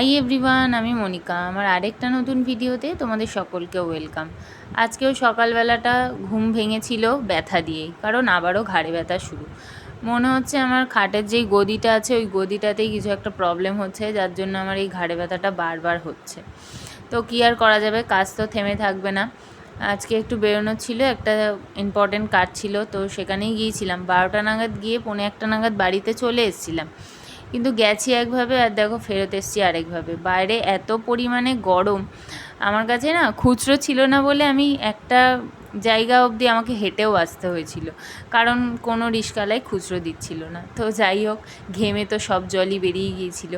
Hi everyone, আমি মনিকা। আমার আরেকটা নতুন ভিডিওতে তোমাদের সকলকে ওয়েলকাম। আজকেও সকালবেলাটা ঘুম ভেঙেছিল ব্যথা দিয়েই, কারণ আবারও ঘাড়ে ব্যথা শুরু। মনে হচ্ছে আমার খাটের যেই গদিটা আছে ওই গদিটাতেই কিছু একটা প্রবলেম হচ্ছে, যার জন্য আমার এই ঘাড়ে ব্যথাটা বারবার হচ্ছে। তো কী আর করা যাবে, কাজ তো থেমে থাকবে না। আজকে একটু বেরোনো ছিল, একটা ইম্পর্টেন্ট কাজ ছিল, তো সেখানেই গিয়েছিলাম। 12টা নাগাদ গিয়ে 1:45 নাগাদ বাড়িতে চলে এসেছিলাম, কিন্তু গেছি একভাবে আর দেখো ফেরত এসেছি আরেকভাবে। বাইরে এত পরিমাণে গরম, আমার কাছে না খুচরো ছিল না বলে আমি একটা জায়গা অবধি আমাকে হেঁটেও আসতে হয়েছিল, কারণ কোনো রিক্সাওয়ালাই খুচরো দিচ্ছিল না। তো যাই হোক, ঘেমে তো সব জলই বেরিয়ে গিয়েছিল।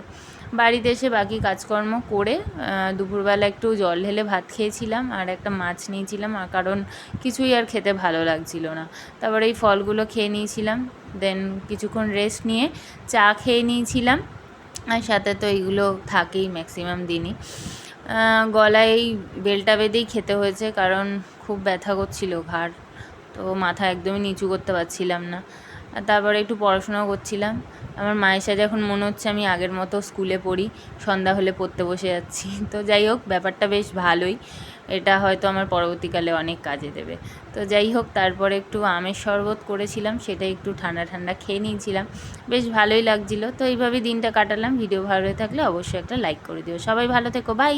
বাড়িতে এসে বাকি কাজকর্ম করে দুপুরবেলা একটু জল ঢেলে ভাত খেয়েছিলাম আর একটা মাছ নিয়েছিলাম, আর কারণ কিছুই আর খেতে ভালো লাগছিল না। তারপরে এই ফলগুলো খেয়ে নিয়েছিলাম, দেন কিছুক্ষণ রেস্ট নিয়ে চা খেয়ে নিয়েছিলাম। আর সাথে তো এইগুলো থাকেই ম্যাক্সিমাম দিনই। গলায় এই বেলটা বেঁধেই খেতে হয়েছে, কারণ খুব ব্যথা করছিল ঘাড়, তো মাথা একদমই নিচু করতে পারছিলাম না। আর তারপরে একটু পড়াশোনাও করছিলাম। আমার মায়ের সাথে এখন মনে হচ্ছে আমি আগের মতো স্কুলে পড়ি, সন্ধ্যা হলে পড়তে বসে যাচ্ছি। তো যাই হোক, ব্যাপারটা বেশ ভালোই, এটা হয়তো আমার পরবর্তীকালে অনেক কাজে দেবে। তো যাই হোক, তারপরে একটু আমের শরবত করেছিলাম, সেটা একটু ঠান্ডা ঠান্ডা খেয়ে নিয়েছিলাম, বেশ ভালোই লাগছিলো। তো এইভাবে দিনটা কাটালাম। ভিডিও ভালো হয়ে থাকলে অবশ্যই একটা লাইক করে দিও। সবাই ভালো থেকো, বাই।